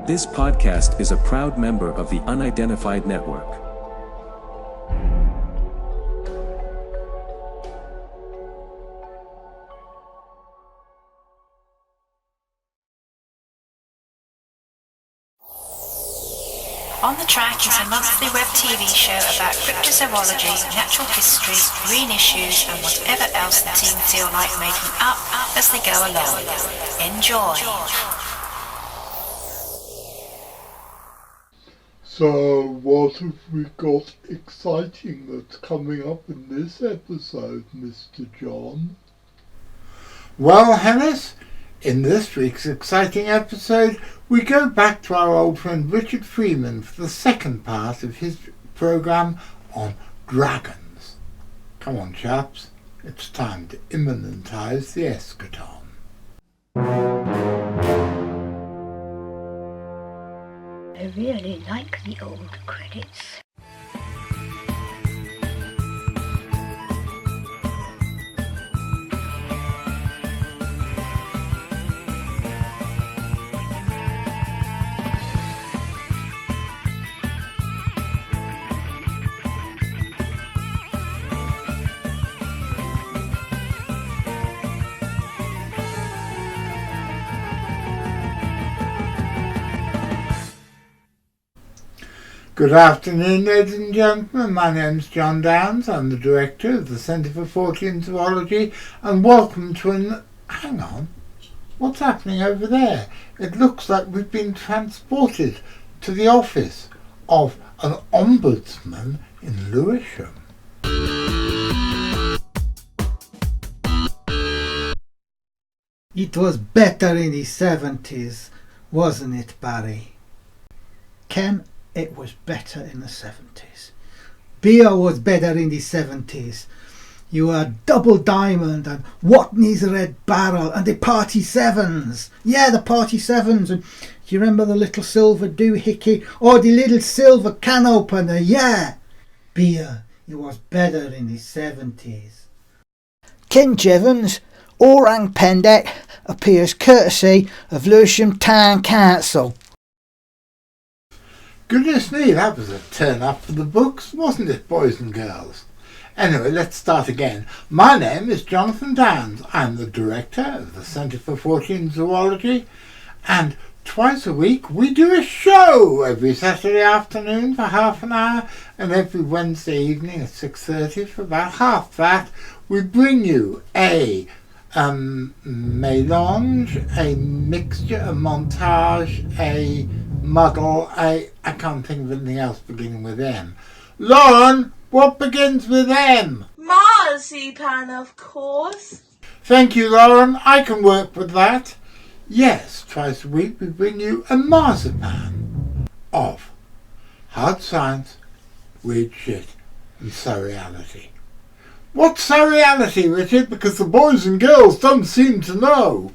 This podcast is a proud member of the Unidentified Network. On the Track is a monthly web TV show about cryptozoology, natural history, green issues and whatever else the team feel like making up as they go along. Enjoy! So what have we got exciting that's coming up in this episode, Mr. John? Well, Hennis, in this week's exciting episode, we go back to our old friend Richard Freeman for the second part of his programme on dragons. Come on, chaps, it's time to immanentise the eschaton. I really like the old credits. Good afternoon, ladies and gentlemen. My name's John Downs. I'm the director of the Centre for Fortean Zoology, and welcome to Hang on, what's happening over there? It looks like we've been transported to the office of an ombudsman in Lewisham. It was better in the 70s, wasn't it, Barry? Ken, it was better in the 70s. Beer was better in the 70s. You had Double Diamond and Watney's Red Barrel and the Party Sevens. Yeah, the Party Sevens. And do you remember the little silver doohickey or the little silver can opener? Yeah. Beer, it was better in the 70s. Ken Jevons, Orang Pendek, appears courtesy of Lewisham Town Council. Goodness me, that was a turn up for the books, wasn't it, boys and girls? Anyway, let's start again. My name is Jonathan Downs. I'm the director of the Centre for Fortean Zoology, and twice a week we do a show every Saturday afternoon for half an hour, and every Wednesday evening at 6:30 for about half that we bring you a melange, a mixture, a montage, a muddle, I can't think of anything else beginning with M. Lauren, what begins with M? Marzipan, of course. Thank you, Lauren, I can work with that. Yes, twice a week we bring you a marzipan of hard science, weird shit and surreality. What's surreality, Richard? Because the boys and girls don't seem to know.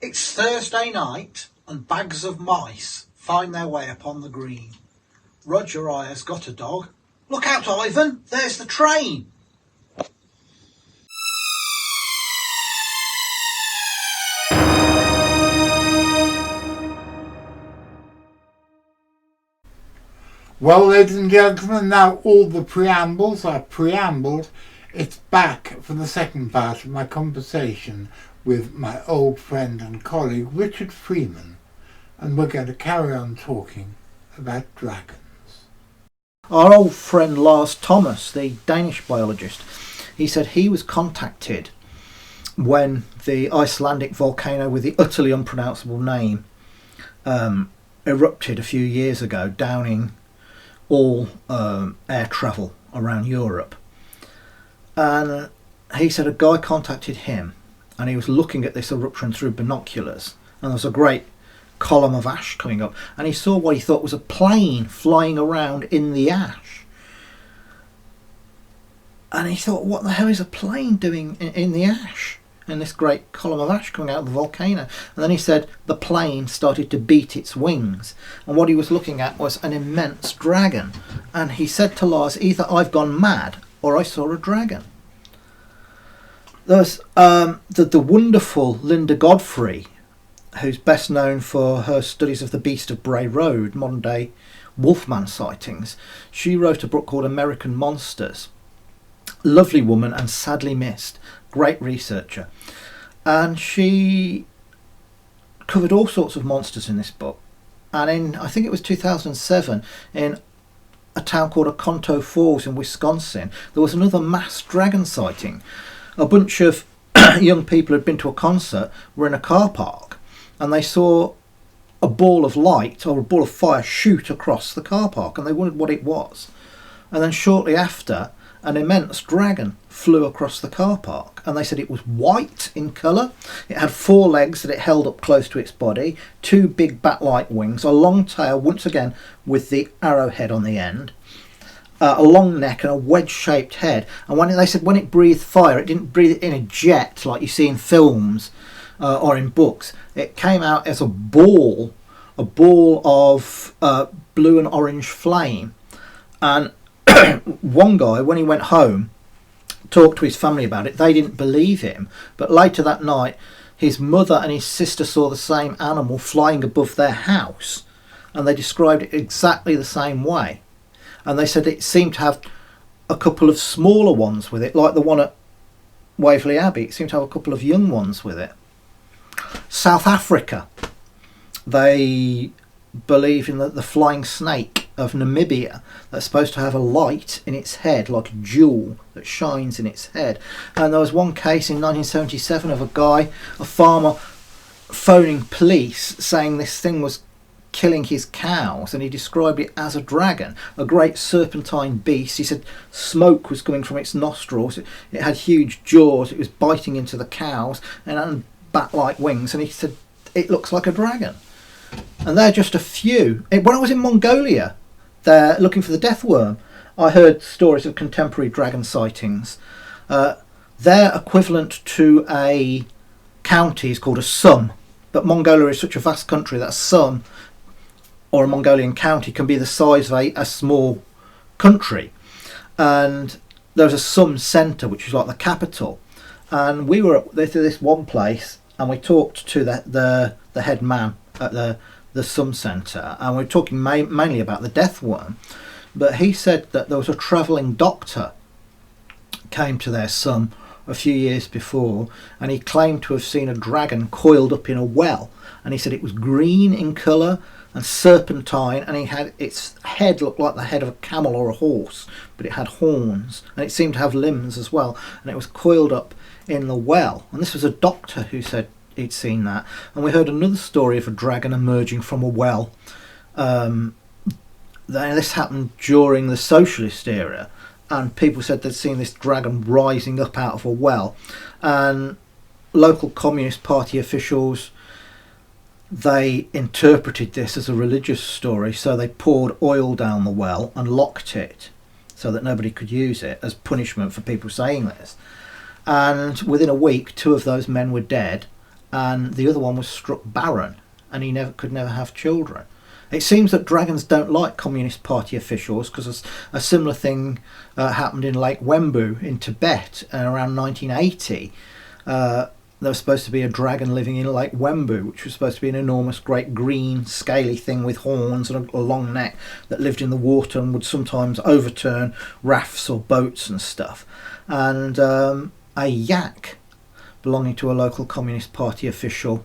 It's Thursday night and bags of mice find their way upon the green. Roger Eyre's got a dog. Look out, Ivan, there's the train. Well, ladies and gentlemen, now all the preambles are preambled. It's back for the second part of my conversation with my old friend and colleague Richard Freeman, and we're going to carry on talking about dragons. Our old friend Lars Thomas, the Danish biologist, he said he was contacted when the Icelandic volcano with the utterly unpronounceable name erupted a few years ago, downing all air travel around Europe. And he said a guy contacted him and he was looking at this eruption through binoculars, and there was a great column of ash coming up, and he saw what he thought was a plane flying around in the ash. And he thought, what the hell is a plane doing in the ash? And this great column of ash coming out of the volcano. And then he said the plane started to beat its wings, and what he was looking at was an immense dragon. And he said to Lars, either I've gone mad or I saw a dragon. There's the wonderful Linda Godfrey who's best known for her studies of the Beast of Bray Road, modern day Wolfman sightings. She wrote a book called American Monsters. Lovely woman and sadly missed. Great researcher. And she covered all sorts of monsters in this book. And in, I think it was 2007, in a town called Oconto Falls in Wisconsin, there was another mass dragon sighting. A bunch of young people had been to a concert, were in a car park, and they saw a ball of light or a ball of fire shoot across the car park, and they wondered what it was. And then shortly after, an immense dragon flew across the car park, and they said it was white in colour. It had 4 legs that it held up close to its body, 2 big bat-like wings, a long tail, once again with the arrowhead on the end, a long neck and a wedge-shaped head. And they said when it breathed fire, it didn't breathe it in a jet like you see in films or in books. It came out as a ball of blue and orange flame. And one guy, when he went home, talked to his family about it. They didn't believe him, but later that night his mother and his sister saw the same animal flying above their house, and they described it exactly the same way. And they said it seemed to have a couple of smaller ones with it, like the one at Waverley Abbey. It seemed to have a couple of young ones with it. South Africa, they believe in the flying snake of Namibia that's supposed to have a light in its head, like a jewel that shines in its head. And there was one case in 1977 of a farmer phoning police saying this thing was killing his cows, and he described it as a dragon, a great serpentine beast. He said smoke was coming from its nostrils, it had huge jaws, it was biting into the cows, and had bat-like wings, and he said it looks like a dragon. And they're just a few. When I was in Mongolia, there looking for the death worm, I heard stories of contemporary dragon sightings. Their equivalent to a county is called a sum, but Mongolia is such a vast country that a sum or a Mongolian county can be the size of a small country. And there's a sum centre, which is like the capital. And we were at this one place, and we talked to the head man at the sum centre, and we were talking mainly about the death worm. But he said that there was a travelling doctor came to their sum a few years before, and he claimed to have seen a dragon coiled up in a well, and he said it was green in colour and serpentine, and its head looked like the head of a camel or a horse, but it had horns, and it seemed to have limbs as well, and it was coiled up in the well. And this was a doctor who said he'd seen that. And we heard another story of a dragon emerging from a well. This happened during the socialist era, and people said they'd seen this dragon rising up out of a well. And local Communist Party officials, they interpreted this as a religious story, so they poured oil down the well and locked it so that nobody could use it as punishment for people saying this. And within a week, 2 of those men were dead, and the other one was struck barren, and he could never have children. It seems that dragons don't like Communist Party officials, because a similar thing happened in Lake Wembu in Tibet around 1980. There was supposed to be a dragon living in Lake Wembu, which was supposed to be an enormous, great green, scaly thing with horns and a long neck that lived in the water and would sometimes overturn rafts or boats and stuff. And a yak belonging to a local Communist Party official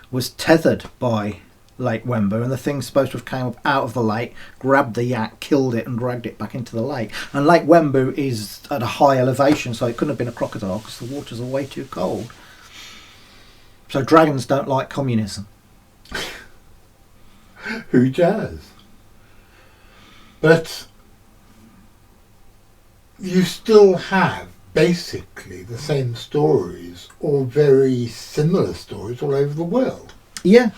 was tethered by Lake Wembu, and the thing's supposed to have come up out of the lake, grabbed the yak, killed it and dragged it back into the lake. And Lake Wembu is at a high elevation, so it couldn't have been a crocodile because the waters are way too cold. So dragons don't like communism. Who does? But you still have basically the same stories or very similar stories all over the world. Yeah.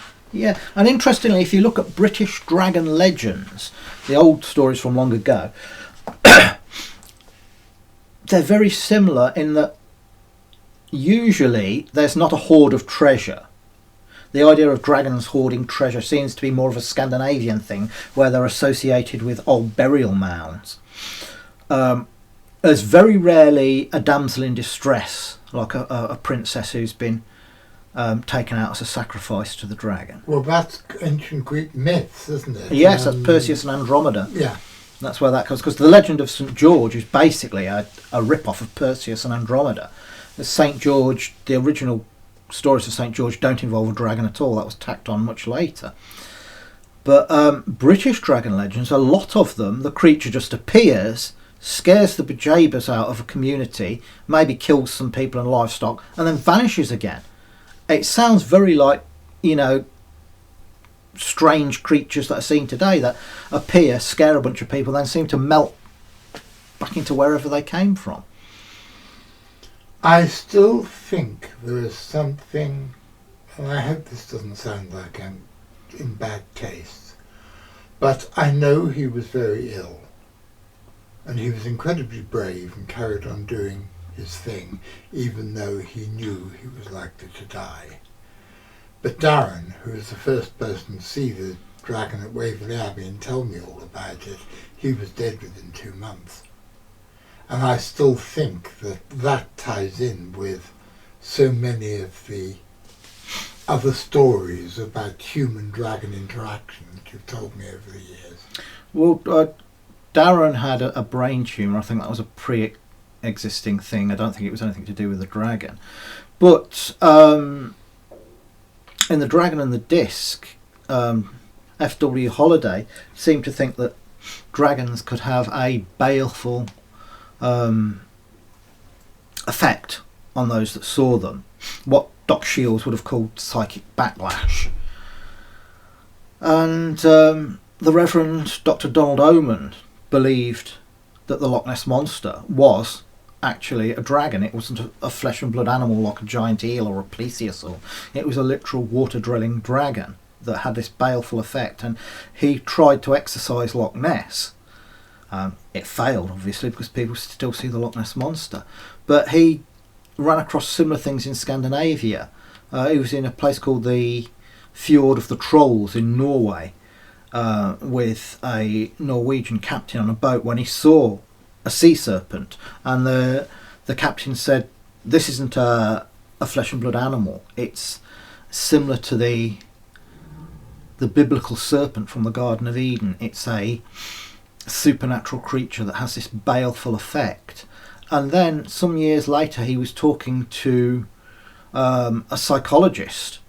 And interestingly, if you look at British dragon legends, the old stories from long ago, they're very similar in that usually there's not a hoard of treasure. The idea of dragons hoarding treasure seems to be more of a Scandinavian thing, where they're associated with old burial mounds. There's very rarely a damsel in distress, like a princess who's been taken out as a sacrifice to the dragon. Well, that's ancient Greek myths, isn't it? Yes, that's Perseus and Andromeda. Yeah. That's where that comes, because the legend of St George is basically a rip-off of Perseus and Andromeda. St George, the original stories of St George don't involve a dragon at all. That was tacked on much later. But British dragon legends, a lot of them, the creature just appears, scares the bejeebers out of a community, maybe kills some people and livestock, and then vanishes again. It sounds very like, strange creatures that are seen today that appear, scare a bunch of people, then seem to melt back into wherever they came from. I still think there is something, and I hope this doesn't sound like I'm in bad taste, but I know he was very ill, and he was incredibly brave and carried on doing his thing, even though he knew he was likely to die. But Darren, who was the first person to see the dragon at Waverley Abbey and tell me all about it, he was dead within 2 months. And I still think that that ties in with so many of the other stories about human-dragon interaction that you've told me over the years. Well, Darren had a brain tumour. I think that was a pre-existing thing. I don't think it was anything to do with the dragon. But in The Dragon and the Disc, F.W. Holiday seemed to think that dragons could have a baleful effect on those that saw them. What Doc Shields would have called psychic backlash. And the Reverend Dr. Donald Oman believed that the Loch Ness Monster was actually a dragon. It wasn't a flesh and blood animal like a giant eel or a plesiosaur. It was a literal water-drilling dragon that had this baleful effect, and he tried to exorcise Loch Ness. It failed, obviously, because people still see the Loch Ness Monster. But he ran across similar things in Scandinavia. He was in a place called the Fjord of the Trolls in Norway with a Norwegian captain on a boat when he saw a sea serpent, and the captain said, "This isn't a flesh and blood animal. It's similar to the biblical serpent from the Garden of Eden. It's a supernatural creature that has this baleful effect." And then some years later he was talking to a psychologist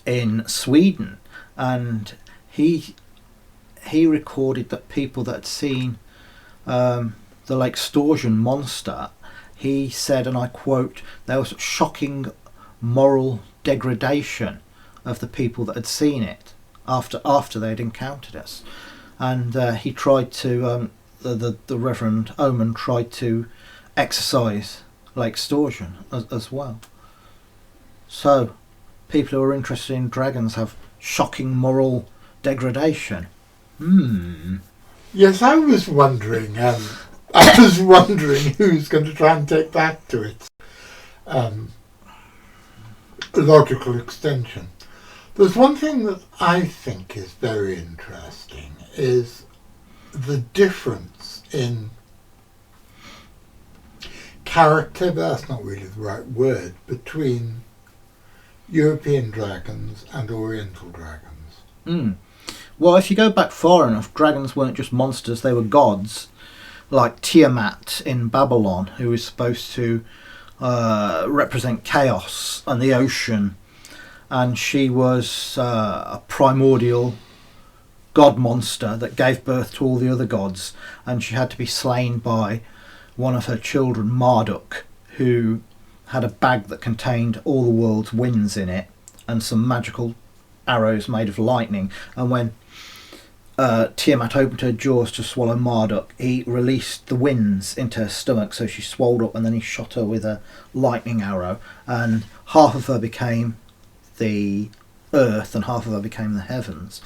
in Sweden, and he recorded that people that had seen the Lake Sturgeon monster, he said, and I quote, "There was shocking moral degradation of the people that had seen it after they had encountered us." And he tried to, the Reverend Oman tried to exorcise Lake Sturgeon as well. So people who are interested in dragons have shocking moral degradation. Yes, I was wondering who's going to try and take that to its logical extension. There's one thing that I think is very interesting, is the difference in character, but that's not really the right word, between European dragons and Oriental dragons. Well, if you go back far enough, dragons weren't just monsters, they were gods, like Tiamat in Babylon, who is supposed to represent chaos and the ocean, and she was a primordial god monster that gave birth to all the other gods, and she had to be slain by one of her children, Marduk, who had a bag that contained all the world's winds in it and some magical arrows made of lightning, and when Tiamat opened her jaws to swallow Marduk, he released the winds into her stomach, so she swelled up, and then he shot her with a lightning arrow, and half of her became the earth and half of her became the heavens.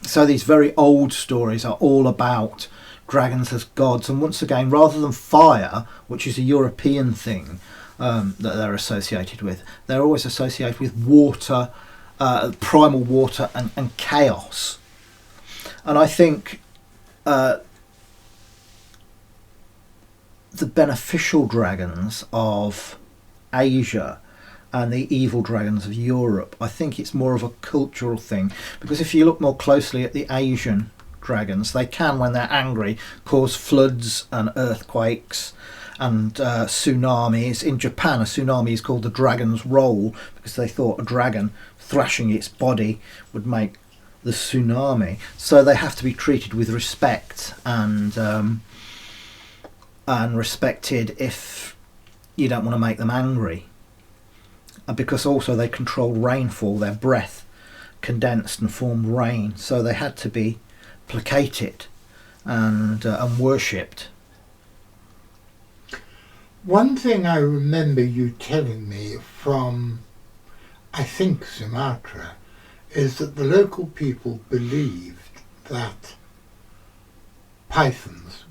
So these very old stories are all about dragons as gods, and once again, rather than fire, which is a European thing that they're associated with, they're always associated with water, primal water and chaos. And I think the beneficial dragons of Asia and the evil dragons of Europe. I think it's more of a cultural thing, because if you look more closely at the Asian dragons, they can, when they're angry, cause floods and earthquakes and tsunamis. In Japan, a tsunami is called the dragon's roll, because they thought a dragon thrashing its body would make the tsunami. So they have to be treated with respect and respected if you don't want to make them angry. And because also they control rainfall, their breath condensed and formed rain, so they had to be placated and worshipped. One thing I remember you telling me from, I think, Sumatra, is that the local people believed that pythons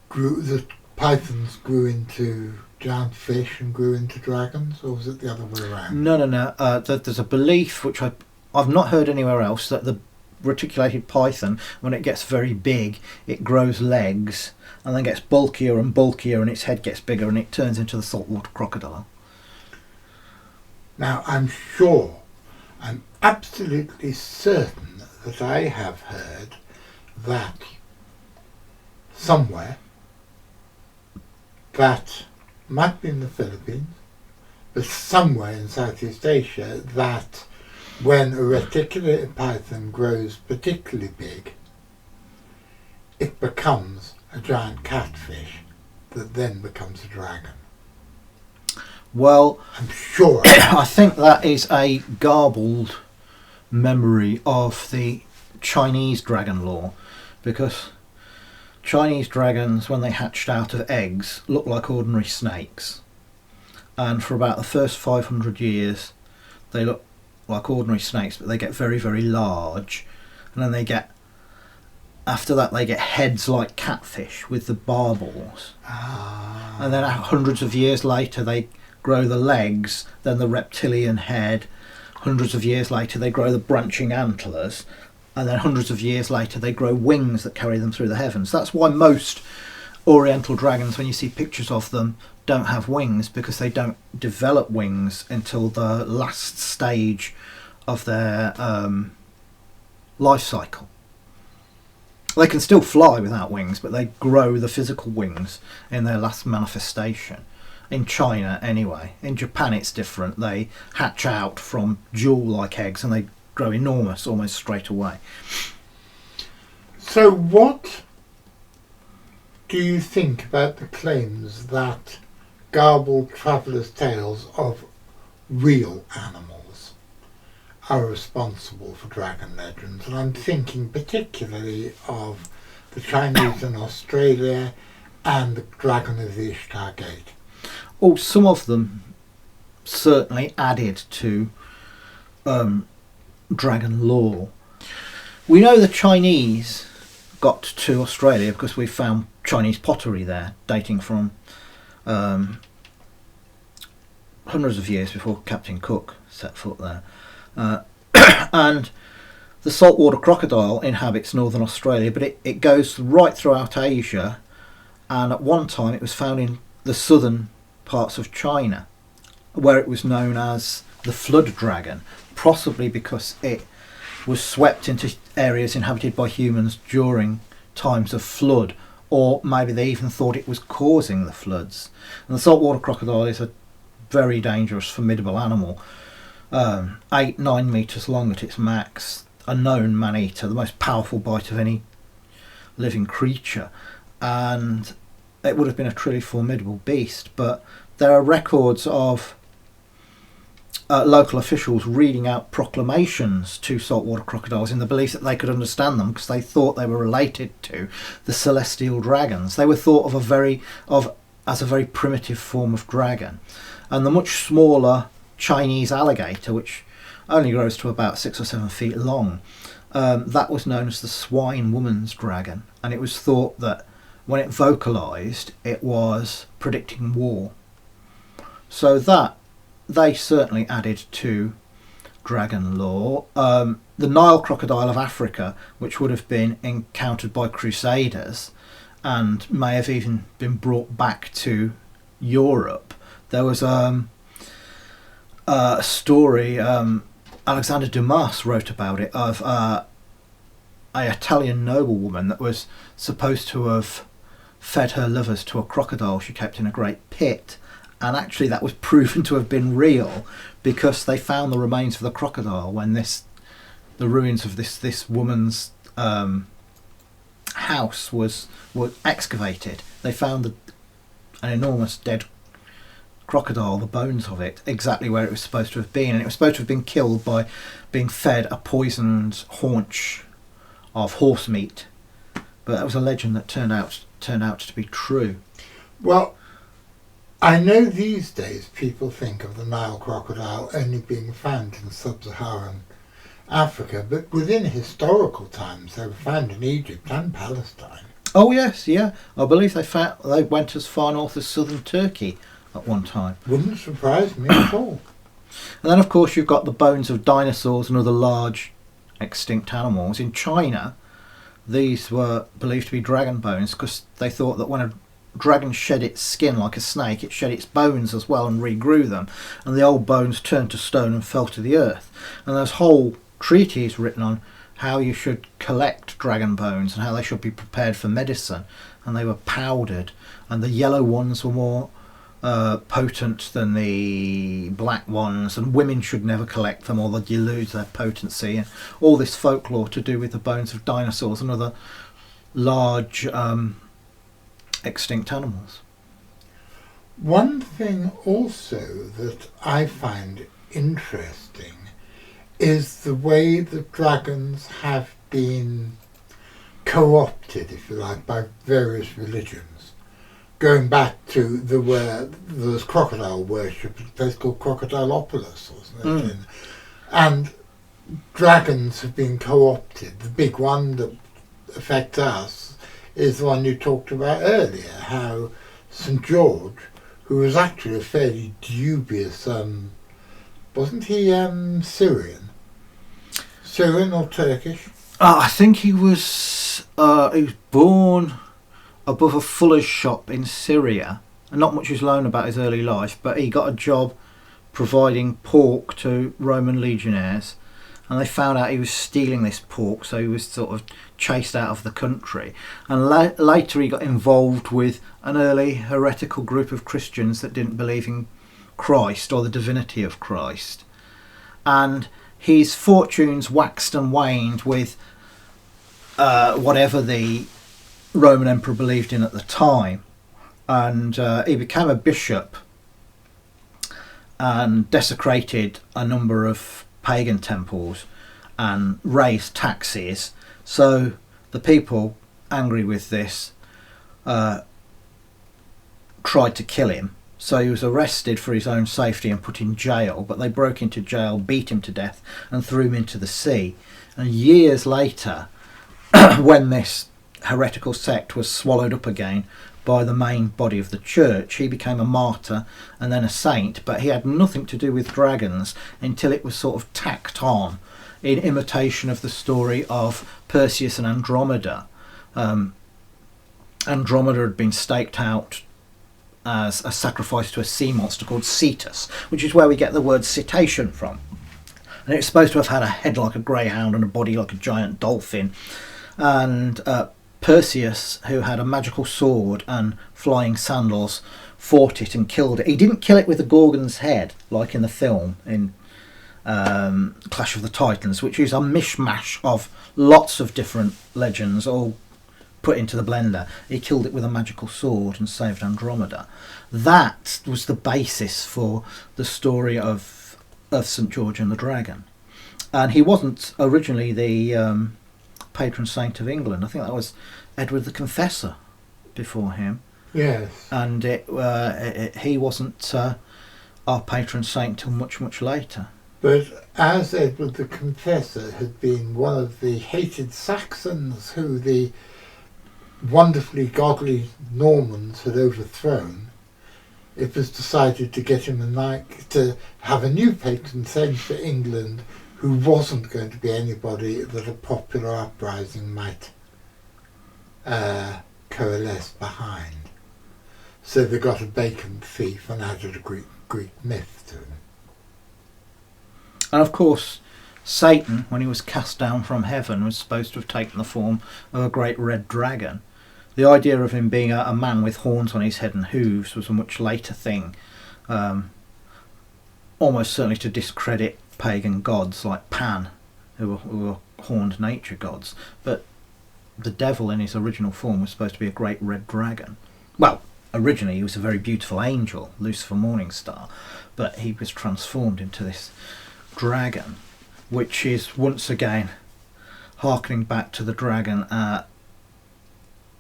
grew into giant fish and grew into dragons, or was it the other way around? No. There's a belief, which I've not heard anywhere else, that the reticulated python, when it gets very big, it grows legs and then gets bulkier and bulkier, and its head gets bigger, and it turns into the saltwater crocodile. Now, I'm absolutely certain that I have heard that somewhere, that might be in the Philippines, but somewhere in Southeast Asia, that when a reticulated python grows particularly big, it becomes a giant catfish that then becomes a dragon. Well, I'm sure. I think that is a garbled memory of the Chinese dragon lore, because Chinese dragons, when they hatched out of eggs, look like ordinary snakes, and for about the first 500 years they look like ordinary snakes, but they get very, very large, and then after that they get heads like catfish with the barbels. And then hundreds of years later they grow the legs, then the reptilian head. Hundreds of years later they grow the branching antlers, and then hundreds of years later they grow wings that carry them through the heavens. That's why most oriental dragons, when you see pictures of them, don't have wings, because they don't develop wings until the last stage of their life cycle. They can still fly without wings, but they grow the physical wings in their last manifestation. In China, anyway. In Japan, it's different. They hatch out from jewel-like eggs and they grow enormous almost straight away. So what do you think about the claims that garbled travellers' tales of real animals are responsible for dragon legends? And I'm thinking particularly of the Chinese in Australia and the dragon of the Ishtar Gate. Oh, some of them certainly added to dragon lore. We know the Chinese got to Australia because we found Chinese pottery there, dating from hundreds of years before Captain Cook set foot there. And the saltwater crocodile inhabits northern Australia, but it goes right throughout Asia, and at one time it was found in the southern parts of China, where it was known as the flood dragon, possibly because it was swept into areas inhabited by humans during times of flood, or maybe they even thought it was causing the floods. And the saltwater crocodile is a very dangerous, formidable animal, 8-9 metres long at its max, a known man-eater, the most powerful bite of any living creature, and it would have been a truly formidable beast. But there are records of local officials reading out proclamations to saltwater crocodiles in the belief that they could understand them, because they thought they were related to the celestial dragons. They were thought of as a very primitive form of dragon. And the much smaller Chinese alligator, which only grows to about 6 or 7 feet long, that was known as the swine woman's dragon, and it was thought that when it vocalised, it was predicting war. So that they certainly added to dragon lore. The Nile crocodile of Africa, which would have been encountered by crusaders and may have even been brought back to Europe. There was a story, Alexander Dumas wrote about it, of a Italian noblewoman that was supposed to have fed her lovers to a crocodile she kept in a great pit, and actually that was proven to have been real because they found the remains of the crocodile when the ruins of this woman's house were excavated. They found an enormous dead crocodile, the bones of it, exactly where it was supposed to have been, and it was supposed to have been killed by being fed a poisoned haunch of horse meat, but that was a legend that turned out to be true. Well, I know these days people think of the Nile crocodile only being found in sub-Saharan Africa, but within historical times they were found in Egypt and Palestine. Oh yes, yeah. I believe they went as far north as southern Turkey at one time. Wouldn't surprise me at all. And then of course you've got the bones of dinosaurs and other large extinct animals. In China, these were believed to be dragon bones because they thought that when a dragon shed its skin like a snake, it shed its bones as well and regrew them, and the old bones turned to stone and fell to the earth. And there's whole treatises written on how you should collect dragon bones and how they should be prepared for medicine, and they were powdered, and the yellow ones were more potent than the black ones, and women should never collect them or they'd lose their potency, and all this folklore to do with the bones of dinosaurs and other large extinct animals. One thing also that I find interesting is the way that dragons have been co-opted, if you like, by various religions. Going back to there was crocodile worship at a place called Crocodilopolis, wasn't it? And dragons have been co-opted. The big one that affects us is the one you talked about earlier, how St. George, who was actually a fairly dubious, wasn't he Syrian? Syrian or Turkish? I think he was born above a fuller's shop in Syria, and not much is known about his early life, but he got a job providing pork to Roman legionnaires, and they found out he was stealing this pork, so he was sort of chased out of the country. And later he got involved with an early heretical group of Christians that didn't believe in Christ or the divinity of Christ, and his fortunes waxed and waned with whatever the Roman emperor believed in at the time, and he became a bishop and desecrated a number of pagan temples and raised taxes. So the people, angry with this, tried to kill him. So he was arrested for his own safety and put in jail, but they broke into jail, beat him to death and threw him into the sea. And years later, when this heretical sect was swallowed up again by the main body of the church, he became a martyr and then a saint, but he had nothing to do with dragons until it was sort of tacked on in imitation of the story of Perseus and Andromeda. Andromeda had been staked out as a sacrifice to a sea monster called Cetus, which is where we get the word cetacean from. And it's supposed to have had a head like a greyhound and a body like a giant dolphin. And Perseus, who had a magical sword and flying sandals, fought it and killed it. He didn't kill it with the Gorgon's head, like in the film, in Clash of the Titans, which is a mishmash of lots of different legends, all put into the blender. He killed it with a magical sword and saved Andromeda. That was the basis for the story of St. George and the Dragon. And he wasn't originally the patron saint of England. I think that was Edward the Confessor before him. Yes. And he wasn't our patron saint till much, much later. But as Edward the Confessor had been one of the hated Saxons who the wonderfully godly Normans had overthrown, it was decided to get him to have a new patron saint for England who wasn't going to be anybody that a popular uprising might coalesce behind. So they got a bacon thief and added a Greek myth to him. And of course, Satan, when he was cast down from heaven, was supposed to have taken the form of a great red dragon. The idea of him being a man with horns on his head and hooves was a much later thing, almost certainly to discredit pagan gods like Pan, who were horned nature gods. But the devil in his original form was supposed to be a great red dragon. Well, originally he was a very beautiful angel, Lucifer Morningstar, but he was transformed into this dragon, which is once again harkening back to the dragon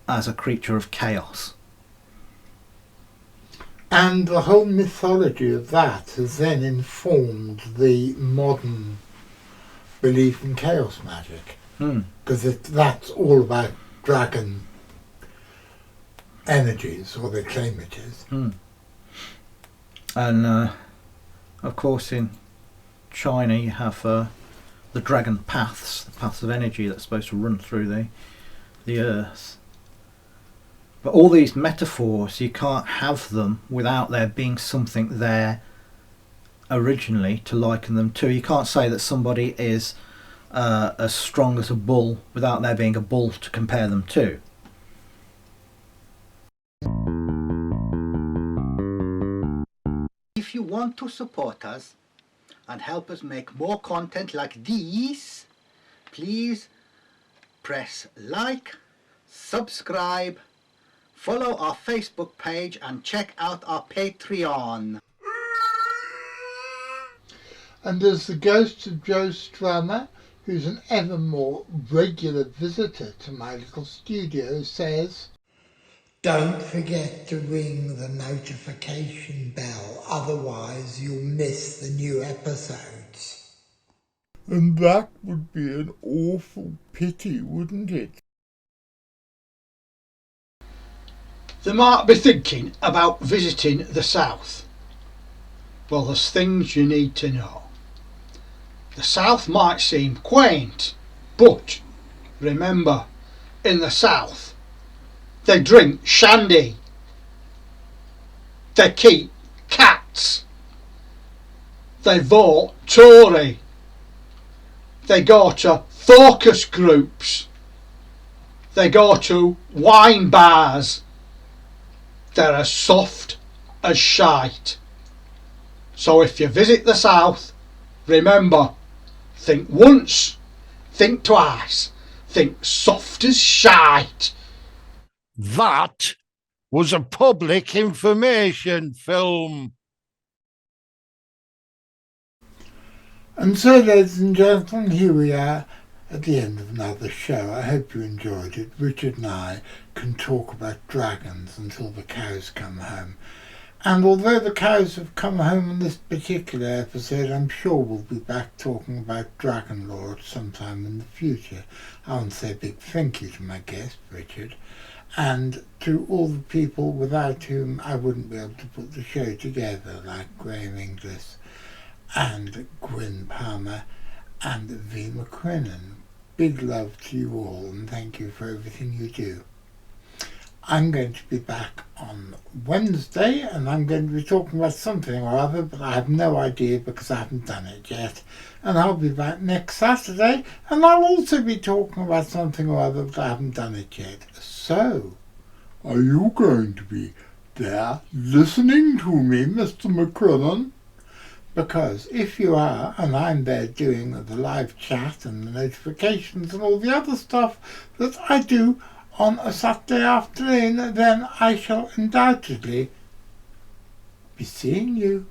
as a creature of chaos. And the whole mythology of that has then informed the modern belief in chaos magic. Because that's all about dragon energies, or they claim it is. And of course in China you have the dragon paths, the paths of energy that's supposed to run through the earth. But all these metaphors, you can't have them without there being something there originally to liken them to. You can't say that somebody is as strong as a bull without there being a bull to compare them to. If you want to support us and help us make more content like these, please press like, subscribe, follow our Facebook page and check out our Patreon. And as the ghost of Joe Strummer, who's an ever more regular visitor to my little studio, says, Don't forget to ring the notification bell, otherwise you'll miss the new episodes. and that would be an awful pity, wouldn't it? They might be thinking about visiting the south. Well, there's things you need to know. The south might seem quaint, but remember, in the south, they drink shandy, they keep cats, they vote Tory, they go to focus groups, they go to wine bars, they're as soft as shite. So if you visit the south, remember, think once, think twice, think soft as shite. That was a public information film. And so, ladies and gentlemen, here we are at the end of another show. I hope you enjoyed it. Richard and I can talk about dragons until the cows come home. And although the cows have come home in this particular episode, I'm sure we'll be back talking about Dragon Lord sometime in the future. I want to say a big thank you to my guest, Richard, and to all the people without whom I wouldn't be able to put the show together, like Graham Inglis and Gwyn Palmer and V. McCrinnan. Big love to you all, and thank you for everything you do. I'm going to be back on Wednesday, and I'm going to be talking about something or other, but I have no idea because I haven't done it yet. And I'll be back next Saturday, and I'll also be talking about something or other, but I haven't done it yet. So, Are you going to be there listening to me, Mr. McCrinnan? because if you are, and I'm there doing the live chat and the notifications and all the other stuff that I do on a Saturday afternoon, then I shall undoubtedly be seeing you.